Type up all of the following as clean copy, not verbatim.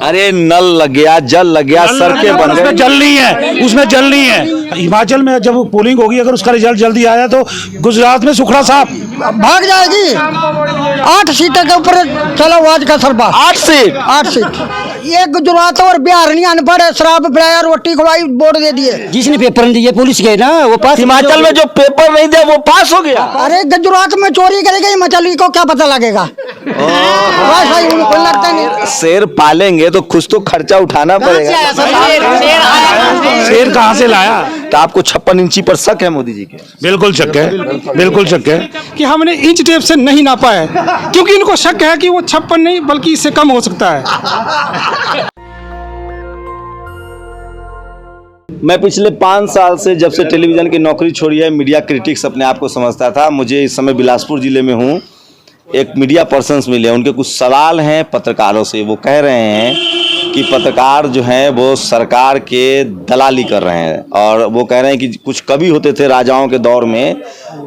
अरे नल लग गया, जल लग गया, सड़कें बन गई। उसमें जल नहीं है, उसमें जल नहीं है। हिमाचल में जब पोलिंग होगी, अगर उसका रिजल्ट जल्दी आया तो गुजरात में सुखड़ा साहब भाग जाएगी। 8 सीटों के ऊपर चला हुआ आज का सरबा। 8 सीट। 8 सीट। ये गुजरात और बिहार नहीं अनपढ़ है, शराब पिलाया, रोटी खिलाई, वोट दे दिए। जिसने पेपर नहीं दिए पुलिस गए ना, वो पास। हिमाचल में जो पेपर नहीं दिया वो पास हो गया। अरे गुजरात में चोरी करेगा, हिमाचली को क्या पता लगेगा? भाई उनको लगता नहीं। शेर पालेंगे तो कुछ तो खर्चा उठाना पड़ेगा। शेर कहाँ से लाया? तो आपको 56 इंची पर शक है मोदी जी के? बिल्कुल शक है, बिल्कुल शक है कि हमने इंच टेप से नहीं नापा है, क्योंकि इनको शक है कि वो 56 नहीं बल्कि इससे कम हो सकता है। मैं पिछले 5 साल से जब से टेलीविज़न की नौकरी छोड़ी है, मीडिया क्रिटिक्स अपने आप को समझता था। मुझे इस समय बिलासपुर ज़िले में हूँ, एक मीडिया पर्सन्स मिले, उनके कुछ सवाल हैं पत्रकारों से। वो कह रहे हैं कि पत्रकार जो हैं वो सरकार के दलाली कर रहे हैं, और वो कह रहे हैं कि कुछ कवि होते थे राजाओं के दौर में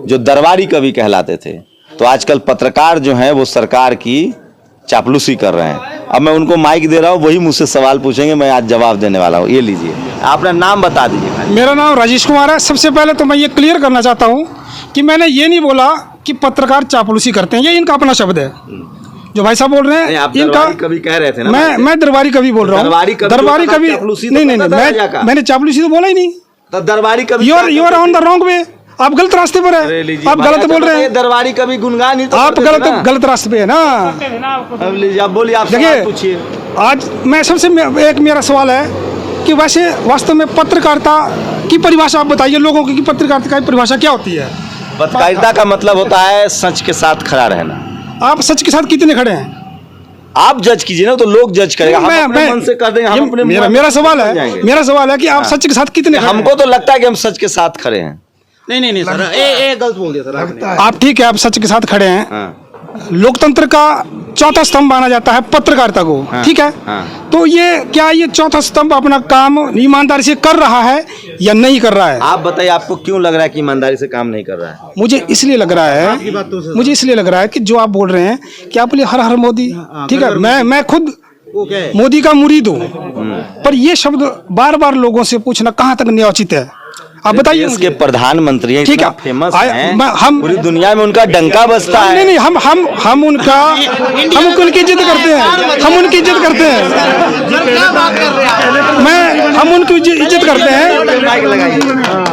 जो दरबारी कवि कहलाते थे, तो आजकल पत्रकार जो हैं वो सरकार की चापलूसी कर रहे हैं। अब मैं उनको माइक दे रहा हूँ, वही मुझसे सवाल पूछेंगे, मैं आज जवाब देने वाला हूँ। ये लीजिए, अपना नाम बता दीजिए। मेरा नाम राजेश कुमार है। सबसे पहले तो मैं ये क्लियर करना चाहता हूँ कि मैंने ये नहीं बोला कि पत्रकार चापलूसी करते हैं, ये इनका अपना शब्द है जो भाई साहब बोल रहे हैं। इनका कभी कह रहे थे ना, मैं दरबारी कवि बोल रहा हूँ। दरबारी कवि नहीं, मैंने चापलूसी तो बोला ही नहीं। तो दरबारी कवि you are on the wrong way, आप गलत रास्ते पर है, आप गलत बोल रहे हैं। दरबारी कवि गुनगान ही तो आप गलत रास्ते पे है ना। अब लीजिए, आप बोलिए, आप सवाल पूछिए। आज मैं सबसे एक मेरा सवाल है कि वैसे वास्तव में पत्रकारिता की परिभाषा आप बताइए लोगों की, पत्रकारिता की परिभाषा क्या होती है? पत्रकारिता का मतलब होता है सच के साथ खड़ा रहना। आप सच के साथ कितने खड़े हैं? आप जज कीजिए ना, तो लोग जज करेगा। हम अपने मन से कर देंगे, हम अपने मेरा सवाल है कि आप सच के साथ कितने खड़े हैं? हमको तो लगता है कि हम सच के साथ खड़े हैं। नहीं सर, ये गलत बोल दिया सर। आप ठीक है, आप सच के साथ खड़े हैं। लोकतंत्र का चौथा स्तंभ माना जाता है पत्रकारिता को, ठीक है। तो ये चौथा स्तंभ अपना काम ईमानदारी से कर रहा है या नहीं कर रहा है? आप बताइए, आपको क्यों लग रहा है कि ईमानदारी से काम नहीं कर रहा है? मुझे इसलिए लग रहा है कि जो आप बोल रहे हैं कि आप बोले हर हर मोदी, ठीक है, मैं खुद मोदी का मुरीद हूँ, पर ये शब्द बार बार लोगों से पूछना कहाँ तक न्यायोचित है? आप बताइए। इसके प्रधानमंत्री हैं, ठीक है, फेमस हैं, हम पूरी दुनिया में उनका डंका बजता है। नहीं, हम उनकी इज्जत करते हैं, हम उनकी इज्जत करते हैं, हम उनकी इज्जत करते हैं।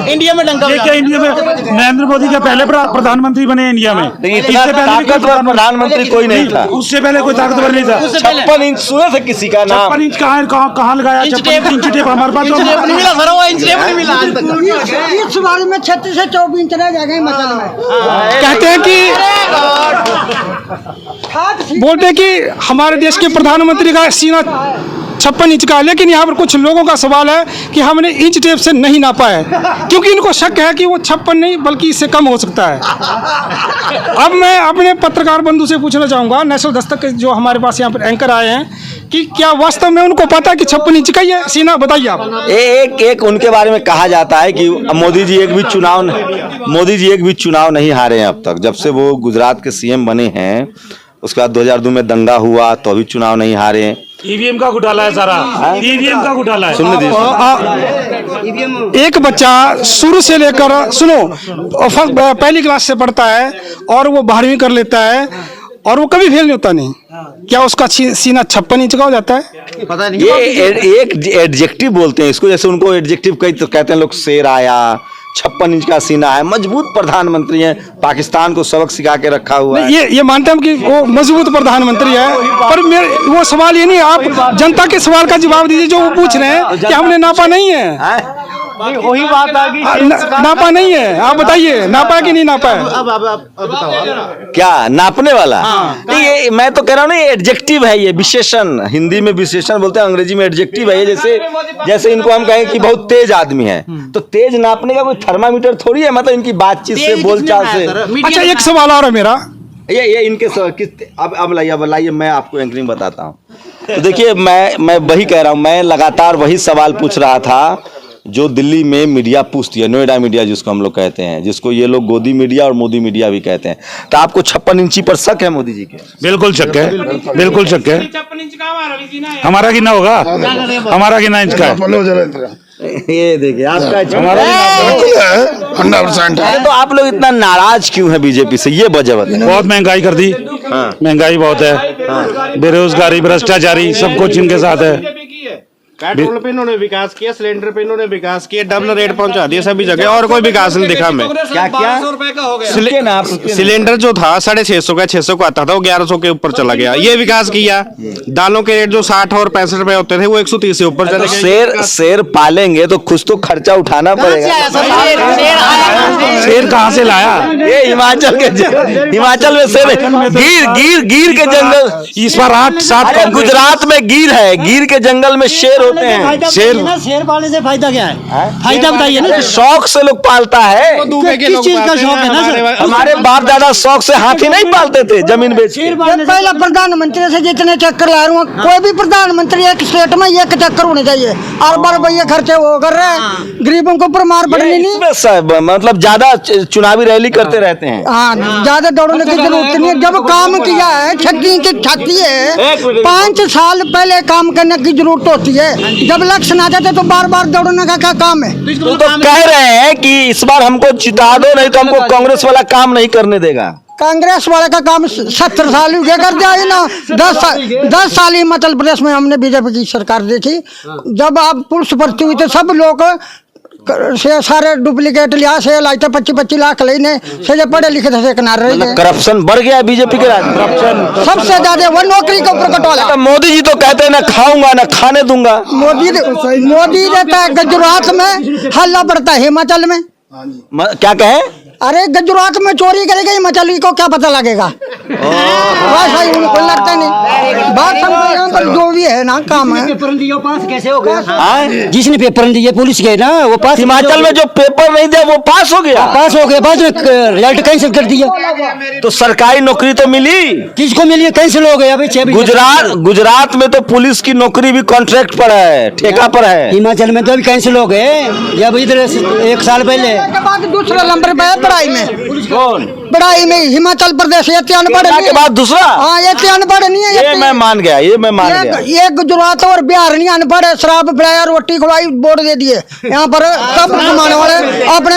इंडिया में डंका क्या इंडिया में नरेंद्र मोदी के पहले प्रधानमंत्री बने इंडिया में? इतना ताकतवर प्रधानमंत्री कोई नहीं था, उससे पहले कोई ताकतवर नहीं था। 56 इंच सुने थे किसी का नाम? 56 इंच कहाँ लगाया? 56 इंच टेप हमारे पास नहीं मिला सर, वो इंच टेप नहीं मिला आज तक। इस बार में 36 से 24 इंच रह जाएगा हिमाचल में। कहते हैं कि बोलते हैं कि हमारे देश के प्रधानमंत्री का सीना 56 इंच का है, लेकिन यहाँ पर कुछ लोगों का सवाल है कि हमने इंच टेप से नहीं नापा है, क्योंकि इनको शक है कि वो 56 नहीं बल्कि इससे कम हो सकता है। अब मैं अपने पत्रकार बंधु से पूछना चाहूँगा, नेशनल दस्तक के जो हमारे पास यहाँ पर एंकर आए हैं, कि क्या वास्तव में उनको पता है कि 56 इंच का ही है सीना? बताइए आप। एक उनके बारे में कहा जाता है कि मोदी जी एक भी चुनाव नहीं हारे हैं अब तक, जब से वो गुजरात के सीएम बने हैं। उसके बाद 2002 में दंगा हुआ तो अभी चुनाव नहीं हारे हैं। ईवीएम का घोटाला है सारा, ईवीएम का घोटाला है। सुनने एक बच्चा शुरू से लेकर पहली क्लास से पढ़ता है और वो 12वीं कर लेता है और वो कभी फेल नहीं होता। नहीं, क्या उसका सीना 56 इंच का हो जाता है? पता नहीं। ये एक एडजेक्टिव बोलते हैं इसको, जैसे उनको एडजेक्टिव तो कहते हैं लोग, शेर आया, 56 इंच का सीना है, मजबूत प्रधानमंत्री हैं, पाकिस्तान को सबक सिखा के रखा हुआ है। ये मानते हैं कि वो मजबूत प्रधानमंत्री है, पर वो सवाल ये नहीं, आप जनता के सवाल का जवाब दीजिए जो वो पूछ रहे हैं कि हमने नापा नहीं है। वही बात आ गई, नापा नहीं है। आप बताइए, नापा है कि नहीं नापा है? अब बताओ क्या नापने वाला? नहीं, ये मैं तो कह रहा हूँ ना, ये एडजेक्टिव है, ये विशेषण, हिंदी में विशेषण बोलते हैं, अंग्रेजी में एडजेक्टिव है। ये जैसे इनको हम कहें कि बहुत तेज आदमी है, तो तेज नापने का कोई थर्मामीटर थोड़ी है, मतलब इनकी बातचीत से, बोलचाल से। अच्छा, एक सवाल और है मेरा, ये इनके अब लाइए मैं आपको एंकरिंग बताता हूँ। तो देखिए, मैं वही कह रहा हूँ, मैं लगातार वही सवाल पूछ रहा था जो दिल्ली में मीडिया पूछती है, नोएडा मीडिया जिसको हम लोग कहते हैं, जिसको ये लोग गोदी मीडिया और मोदी मीडिया भी कहते हैं, तो आपको 56 इंची पर शक है मोदी जी के? बिल्कुल शक है, बिल्कुल शक है। हमारा कितना होगा? हमारा कितना इंच का है? ये देखिए आपका हमारा 100% है। तो आप लोग इतना नाराज क्यों है बीजेपी से, ये वजह बताइए। बहुत महंगाई कर दी, महंगाई बहुत है, बेरोजगारी, भ्रष्टाचारी, सब कुछ इनके साथ है। पेट्रोल पे इन्होंने विकास किया, सिलेंडर पे इन्होंने विकास किया, डबल रेट पहुंचा दिया सभी जगह, और कोई विकास नहीं दिखा हमें। क्या क्या सिलेंडर जो था 650 का, 600 का आता था, वो 1100 के ऊपर चला गया। ये विकास किया। दालों के रेट जो 60 और 65 रुपए होते थे, वो 130 से ऊपर चले गए। शेर पालेंगे तो कुछ तो खर्चा उठाना पड़ेगा। शेर कहाँ से लाया? ये हिमाचल में शेर, गिर के जंगल। इस बार 8-7 गुजरात में गिर है, गिर के जंगल में शेर होते हैं। शेर पालने से फायदा क्या है? फायदा बताइए ना। शौक से लोग पालता है। किस चीज का शौक है ना सर? हमारे बाप दादा शौक से हाथी नहीं पालते थे जमीन बेच के। पहला प्रधानमंत्री से जितने चक्कर ला रहा हूँ, कोई भी प्रधानमंत्री एक स्टेट में एक चक्कर होने चाहिए। 8 रुपये खर्चे वो कर रहे हैं, गरीबों को ऊपर मार पड़नी नहीं। सब मतलब ज्यादा चुनावी रैली करते रहते हैं। हाँ, ज्यादा दौड़ने की जरूरत नहीं है। जब काम किया है, छक्की की छाती है, 5 साल पहले काम करने की जरूरत होती है। जब इलेक्शन आ जाते तो बार बार दौड़ने का क्या काम है? तो कह रहे हैं कि इस बार हमको जिता दो, नहीं तो हमको कांग्रेस वाला काम नहीं करने देगा। कांग्रेस वाले का काम 70 साल हो गया कर दिया है ना। 10 साल हिमाचल प्रदेश में हमने बीजेपी की सरकार देखी। जब आप पुलिस भर्ती हुई तो सब लोग से सारे डुप्लीकेट लिया से लाइटे 25-25 लाख लेने से जो पढ़े लिखे थे किनारे रहे। करप्शन बढ़ गया बीजेपी के राज में सबसे ज्यादा वो नौकरी के ऊपर कटौला। मोदी जी तो कहते हैं ना खाऊंगा ना खाने दूंगा। मोदी देता है गुजरात में, हल्ला पड़ता है हिमाचल में। क्या कहें? अरे गुजरात में चोरी करेगा हिमाचली को क्या पता लगेगा? भाई उनको लगता नहीं। बात यहाँ पर जो भी है ना काम है। पास कैसे हो गया? जिसने पेपर नहीं दिए पुलिस के ना, वो पास। हिमाचल में जो पेपर नहीं दिया वो पास हो गया। बाद में रिजल्ट कैंसिल कर दिया। तो सरकारी नौकरी तो मिली, किसको मिली? कैंसिल हो गया। गुजरात में तो पुलिस की नौकरी भी कॉन्ट्रैक्ट पर है, ठेका पर है। हिमाचल में तो अभी कैंसिल हो गए। जब इधर 1 साल पहले दूसरा नंबर पे है पढ़ाई में। कौन? पढ़ाई में हिमाचल प्रदेश अनपढ़ के बाद दूसरा। हाँ, ये अनपढ़ नहीं है। ये मैं मान गया, ये मैं मान गया। ये गुजरात और बिहार नहीं अनपढ़ है। शराब पिलाया, रोटी खिलाई, वोट दे दिए। यहाँ पर सब कमाने वाले अपने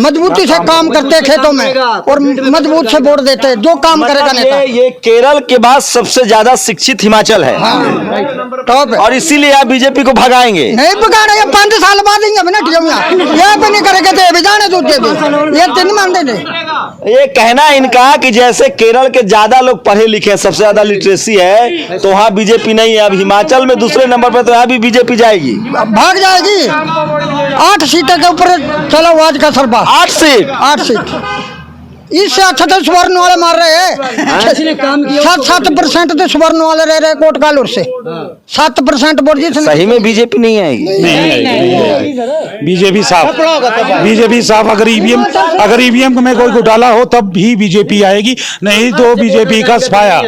मजबूती से काम करते खेतों में और मजबूत से वोट देते, जो काम करेगा नेता। ये केरल के बाद सबसे ज्यादा शिक्षित हिमाचल है। टॉप है। और इसीलिए आप बीजेपी को भगाएंगे? नहीं भगाना, ये 5 साल बाद देंगे ना। ये भी नहीं करेंगे तो भी जाने दो, ये तीन मानते नहीं। ये कहना इनका कि जैसे केरल के ज्यादा लोग पढ़े लिखे हैं, सबसे ज्यादा लिटरेसी है, तो वहाँ बीजेपी नहीं है। अब हिमाचल में दूसरे नंबर पर, तो यहाँ भी बीजेपी जाएगी, भाग जाएगी। 8 सीटों के ऊपर चलो आज का सरबा। 8 सीट। 8 सीट। इससे अच्छा तो स्वर्ण वाले मार रहे हैं। 7% तो स्वर्ण वाले रह रहे कोट कालूर से। 7% वोट जिसने। सही में बीजेपी नहीं आएगी? नहीं, बीजेपी साफ। अगर ईवीएम में कोई घोटाला हो तब भी बीजेपी आएगी, नहीं तो बीजेपी का सफाया।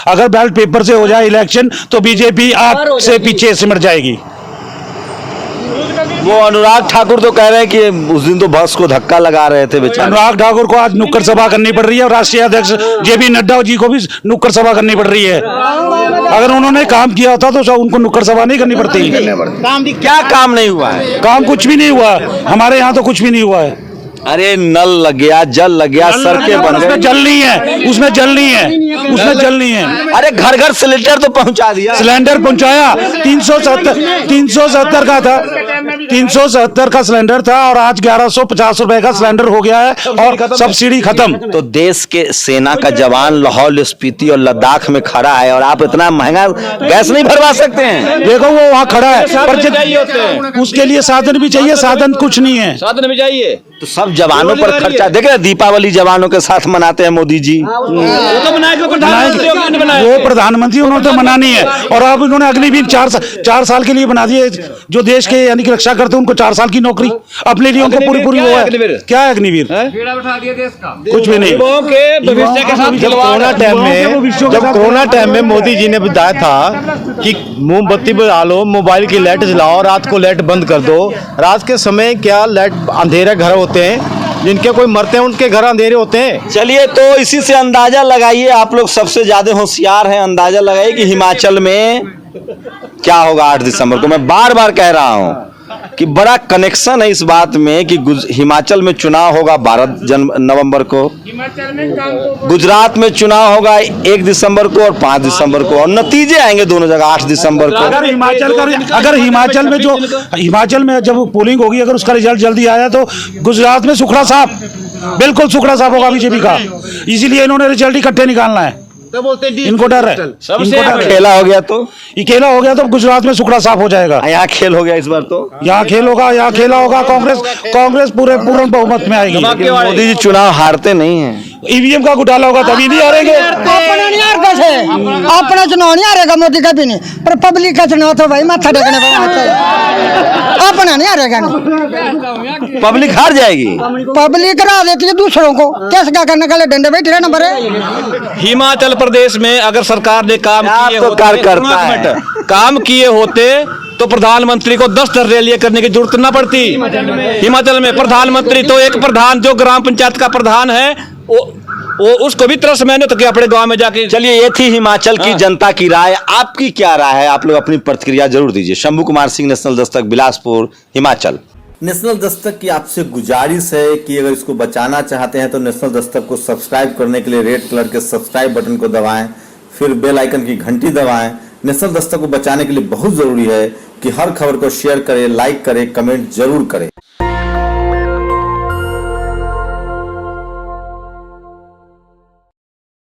अगर बैलेट पेपर से हो जाए इलेक्शन तो बीजेपी आग से पीछे सिमट जाएगी। वो अनुराग ठाकुर तो कह रहे हैं कि उस दिन तो बस को धक्का लगा रहे थे बेचारे। अनुराग ठाकुर को आज नुक्कड़ सभा करनी पड़ रही है और राष्ट्रीय अध्यक्ष जेपी नड्डा जी को भी नुक्कड़ सभा करनी पड़ रही है। अगर उन्होंने काम किया होता तो उनको नुक्कड़ सभा नहीं करनी पड़ती। क्या काम नहीं हुआ है? काम कुछ भी नहीं हुआ, हमारे यहाँ तो कुछ भी नहीं हुआ है। अरे नल लग गया, जल लग गया, सड़कें बन गई। उसमें जल नहीं है। अरे घर घर सिलेंडर तो पहुंचा दिया। सिलेंडर पहुंचाया। 370 का था, 370 का सिलेंडर था और आज 1150 रुपए का सिलेंडर हो गया है और सब्सिडी खत्म। तो देश के सेना का जवान लाहौल स्पीति और लद्दाख में खड़ा है और आप इतना महंगा गैस नहीं भरवा सकते हैं? देखो वो वहाँ खड़ा है, पर उसके लिए साधन भी चाहिए। साधन कुछ नहीं है। साधन भी चाहिए। तो सब जवानों पर खर्चा देखे, दीपावली जवानों के साथ मनाते हैं मोदी जी। वो प्रधानमंत्री उन्होंने तो मनानी है, और अब उन्होंने अग्निवीर 4 साल के लिए बना दिए। जो देश के यानी कि रक्षा करते हैं उनको 4 साल की नौकरी, अपने लिए उनको पूरी वो है। क्या है अग्निवीर? कुछ भी नहीं। जब कोरोना टाइम में मोदी जी ने बताया था कि मोमबत्ती बुझा लो, मोबाइल की लाइट जलाओ, रात को लाइट बंद कर दो। रात के समय क्या लाइट अंधेरे घर होते हैं, जिनके कोई मरते हैं उनके घर अंधेरे होते हैं। चलिए, तो इसी से अंदाजा लगाइए, आप लोग सबसे ज्यादा होशियार हैं, अंदाजा लगाइए कि हिमाचल में क्या होगा 8 दिसंबर को। मैं बार बार कह रहा हूं कि बड़ा कनेक्शन है इस बात में कि हिमाचल में चुनाव होगा 12 नवंबर को, गुजरात में चुनाव होगा 1 दिसंबर को और 5 दिसंबर को, और नतीजे आएंगे दोनों जगह 8 दिसंबर को। अगर हिमाचल में जब पोलिंग होगी, अगर उसका रिजल्ट जल्दी आया तो गुजरात में सुखड़ा साफ, बिल्कुल सुखड़ा साफ होगा बीजेपी का। इसीलिए इन्होंने रिजल्ट इकट्ठे निकालना है, इनको डर है। खेला हो गया तो ये खेला हो गया तो गुजरात में सुखड़ा साफ हो जाएगा। यहाँ खेल हो गया इस बार, तो यहाँ खेला होगा। कांग्रेस पूर्ण बहुमत में आएगी। मोदी जी चुनाव हारते नहीं हैं। ईवीएम का घोटाला होगा तभी नहीं हारेंगे। अपना नहीं हारता से, अपना चुनाव नहीं हारेगा मोदी कभी नहीं, पर पब्लिक का चुनाव तो भाई माथा टेकने पर अपना नहीं हारेगा। नहीं, पब्लिक हार जाएगी। पब्लिक हरा देती है दूसरों को, कैसे क्या करने का डंडे बैठे रहना पड़े। हिमाचल प्रदेश में अगर सरकार ने काम किए तो होते, काम किए होते तो प्रधानमंत्री को 10 रैलियां करने की जरूरत न पड़ती। हिमाचल में प्रधानमंत्री तो एक प्रधान जो ग्राम पंचायत का प्रधान है वो उसको भी 3 महीने तक अपने गांव में जाके। चलिए, ये थी हिमाचल की जनता की राय। आपकी क्या राय है? आप लोग अपनी प्रतिक्रिया जरूर दीजिए। शंभू कुमार सिंह, नेशनल दस्तक, बिलासपुर, हिमाचल। नेशनल दस्तक की आपसे गुजारिश है कि अगर इसको बचाना चाहते हैं तो नेशनल दस्तक को सब्सक्राइब करने के लिए रेड कलर के सब्सक्राइब बटन को दबाएं, फिर बेल आइकन की घंटी दबाएं। नेशनल दस्तक को बचाने के लिए बहुत जरूरी है कि हर खबर को शेयर करें, लाइक करें, कमेंट जरूर करें।